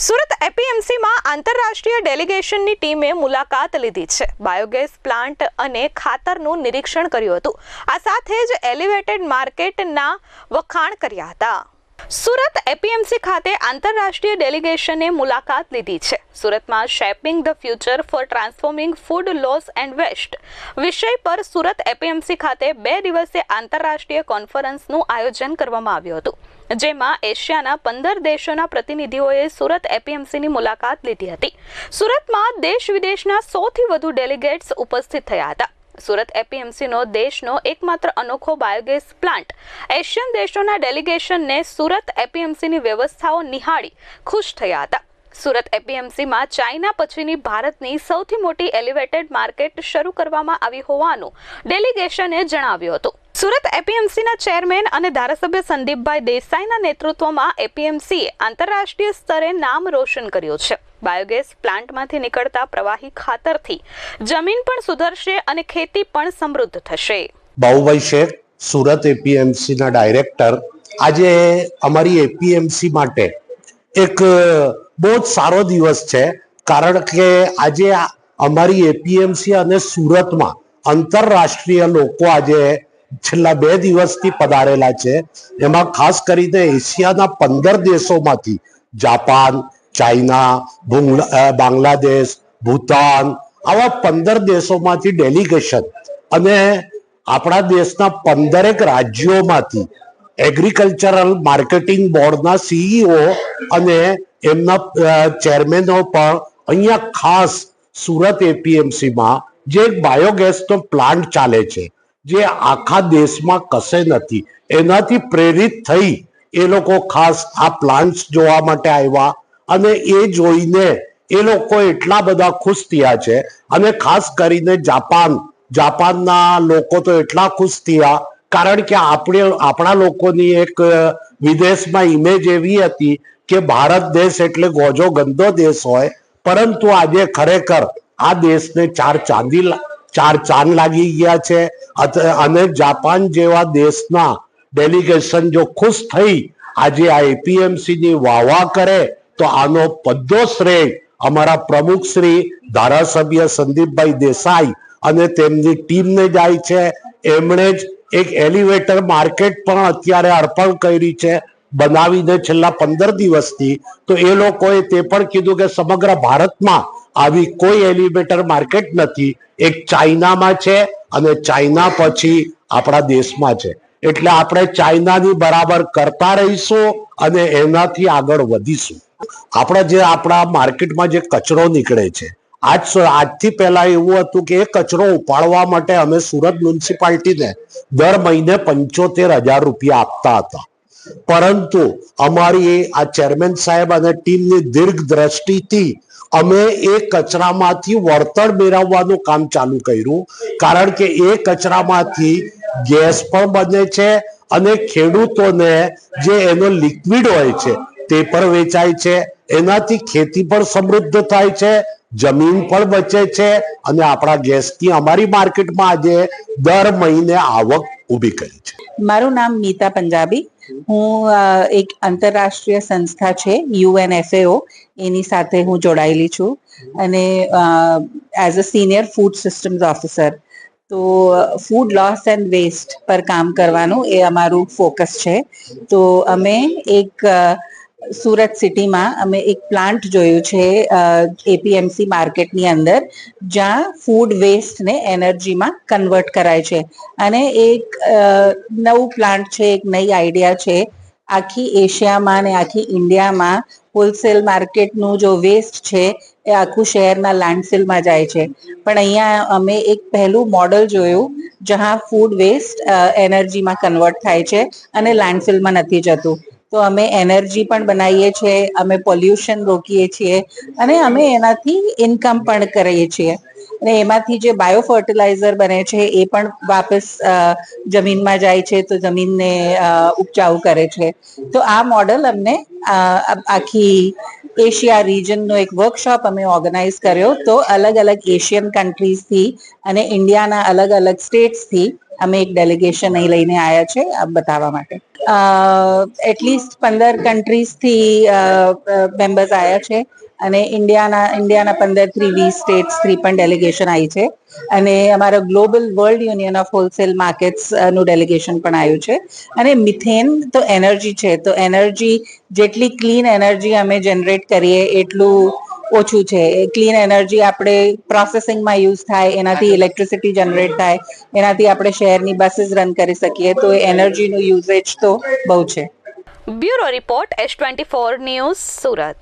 સુરત એપીએમસીમાં આંતરરાષ્ટ્રીય ડેલિગેશનની ટીમે મુલાકાત લીધી છે. બાયોગેસ પ્લાન્ટ અને ખાતરનું નિરીક્ષણ કર્યું હતું. આ સાથે જ એલિવેટેડ માર્કેટના વખાણ કર્યા હતા. સુરત એપીએમસી ખાતે આંતરરાષ્ટ્રીય ડેલિગેશને મુલાકાત લીધી છે. સુરતમાં shaping the future for transforming food loss and waste વિષય પર સુરત એપીએમસી ખાતે 2 દિવસીય આંતરરાષ્ટ્રીય કોન્ફરન્સનું આયોજન કરવામાં આવ્યું હતું, જેમાં એશિયાના 15 દેશોના પ્રતિનિધિઓએ સુરત એપીએમસીની મુલાકાત લીધી હતી. સુરતમાં દેશ વિદેશના 100થી વધુ ડેલિગેટ્સ ઉપસ્થિત થયા હતા. સુરત એપીએમસીનો દેશનો એકમાત્ર અનોખો બાયોગેસ પ્લાન્ટ એશિયન દેશોના ડેલિગેશનને સુરત એપીએમસીની વ્યવસ્થાઓ નિહાળી ખુશ થયા હતા. સુરત એપીએમસીમાં ચાઇના પછીની ભારતની સૌથી મોટી એલિવેટેડ માર્કેટ શરૂ કરવામાં આવી હોવાનું ડેલિગેશને જણાવ્યું હતું. સુરત એપીએમસીના ચેરમેન અને ધારાસભ્ય સંદીપભાઈ દેસાઈના નેતૃત્વમાં એપીએમસીએ આંતરરાષ્ટ્રીય સ્તરે નામ રોશન કર્યું છે. બાયોગેસ પ્લાન્ટમાંથી નીકળતા પ્રવાહી ખાતરથી જમીન પણ સુધરશે અને ખેતી પણ સમૃદ્ધ થશે. બાબુભાઈ શેખ, સુરત એપીએમસી ના ડાયરેક્ટર, આજે અમારી એપીએમસી માટે એક બહુ જ સારો દિવસ છે, કારણ કે આજે અમારી એપીએમસી અને સુરતમાં આંતરરાષ્ટ્રીય લોકો આજે છેલ્લા 2 દિવસથી પધારેલા છે. એમાં ખાસ કરીને એશિયાના 15 દેશોમાંથી જાપાન, ચાઇના, બાંગ્લાદેશ, ભૂતાન, આવા 15 દેશોમાંથી ડેલિગેશન અને આપણા દેશના 15 રાજ્યોમાંથી એગ્રીકલ્ચરલ માર્કેટિંગ બોર્ડના સીઈઓ અને એમના ચેરમેનો પણ અહીંયા ખાસ સુરત એપીએમસીમાં જે એક બાયોગેસનો પ્લાન્ટ ચાલે છે, જે આખા દેશમાં કશે નથી, એનાથી પ્રેરિત થઈ એ લોકો ખાસ આ પ્લાન્ટ્સ જોવા માટે આવ્યા અને એ જોઈને એ લોકો એટલા બધા ખુશ થયા છે. અને ખાસ કરીને જાપાનના લોકો તો એટલા ખુશ થયા, કારણ કે આપણા લોકોની એક વિદેશમાં ઇમેજ એવી હતી કે ભારત દેશ એટલે ગોજો ગંદો દેશ હોય, પરંતુ આજે ખરેખર આ દેશને ચાર ચાંદ લાગી ગયા છે. અને જાપાન જેવા દેશના ડેલિગેશન જો ખુશ થઈ આજે આ એપીએમસી ની વાહ કરે તો આનો બધો શ્રેય અમારા પ્રમુખ શ્રી ધારાસભ્ય સંદીપભાઈ દેસાઈ અને તેમની ટીમને જાય છે. એમણે જ એક એલિવેટર માર્કેટ પણ અત્યારે અર્પણ કરી છે બનાવીને છેલ્લા 15 દિવસથી. તો એ લોકોએ તે પણ કીધું કે સમગ્ર ભારતમાં આવી કોઈ એલિવેટર માર્કેટ નથી, એક ચાઇનામાં છે અને ચાઇના પછી આપણા દેશમાં છે. એટલે આપણે ચાઇનાની બરાબર કરતા રહીશું અને એનાથી આગળ વધીશું. આપણા માર્કેટમાં જે કચરો નીકળે છે, આજથી પહેલા એવું હતું કે એ કચરો ઉપાડવા માટે અમે સુરત મ્યુનિસિપાલિટીને દર મહિને 75,000 રૂપિયા આપતા હતા, પરંતુ અમારી આ ચેરમેન સાહેબ અને ટીમની દીર્ઘ દ્રષ્ટિથી અમે એ કચરામાંથી વળતર મેળવવાનું કામ ચાલુ કર્યું, કારણ કે એ કચરામાંથી ગેસ પણ બને છે અને ખેડૂતોને જે એનો લિક્વિડ હોય છે તે પણ વેચાય છે. એનાથી ખેતી પણ સમૃદ્ધ થાય છે, જમીન પણ બચે છે અને આપણા ગેસથી અમારી માર્કેટમાં આજે દર મહિને આવક ઊભી કરી છે. મારું નામ મીતા પંજાબી. હું એક આંતરરાષ્ટ્રીય સંસ્થા છે UNFAO, એની સાથે હું જોડાયેલી છું અને as a senior food systems officer. તો ફૂડ લોસ એન્ડ વેસ્ટ પર કામ કરવાનું એ અમારું ફોકસ છે. તો અમે એક સુરત સિટીમાં અમે એક પ્લાન્ટ જોયું છે એપીએમસી માર્કેટની અંદર, જ્યાં ફૂડ વેસ્ટને એનર્જીમાં કન્વર્ટ કરાય છે. અને એક નવું પ્લાન્ટ છે, એક નઈ આઈડિયા છે. આખી એશિયામાં અને આખી ઇન્ડિયામાં હોલસેલ માર્કેટનું જો વેસ્ટ છે એ આખું શહેરના લેન્ડફિલમાં જાય છે, પણ અહીંયા અમે એક પહેલું મોડલ જોયું જ્યાં ફૂડ વેસ્ટ એનર્જીમાં કન્વર્ટ થાય છે અને લેન્ડફિલમાં નથી જતું. તો અમે એનર્જી પણ બનાવીએ છીએ, અમે પોલ્યુશન રોકીએ છીએ અને અમે એનાથી ઇન્કમ પણ કરીએ છીએ. અને એમાંથી જે બાયો ફર્ટિલાઇઝર બને છે એ પણ વાપસ જમીનમાં જાય છે, તો જમીનને ઉપજાઉ કરે છે. તો આ મોડલ અમને આખી એશિયા રિજનનો એક વર્કશોપ અમે ઓર્ગેનાઇઝ કર્યો. તો અલગ અલગ એશિયન કન્ટ્રીઝથી અને ઇન્ડિયાના અલગ અલગ સ્ટેટ્સથી અમે એક ડેલિગેશન અહીં લઈને આવ્યા છે આ બતાવવા માટે. એટલીસ્ટ 15 કન્ટ્રીઝથી મેમ્બર્સ આવ્યા છે અને ઇન્ડિયાના 15થી 20 સ્ટેટ્સથી પણ ડેલિગેશન આવી છે અને અમારો global world union of wholesale markets નું ડેલિગેશન પણ આવ્યું છે. અને મિથેન તો એનર્જી છે, તો એનર્જી જેટલી ક્લીન એનર્જી અમે જનરેટ કરીએ એટલું ઓછું છે. ક્લીન એનર્જી આપણે પ્રોસેસિંગમાં યુઝ થાય, એનાથી ઇલેક્ટ્રિસિટી જનરેટ થાય, એનાથી આપણે શહેરની બસીસ રન કરી શકીએ, તો એનર્જીનું યુઝેજ તો બહુ છે. Bureau report S24 news Surat.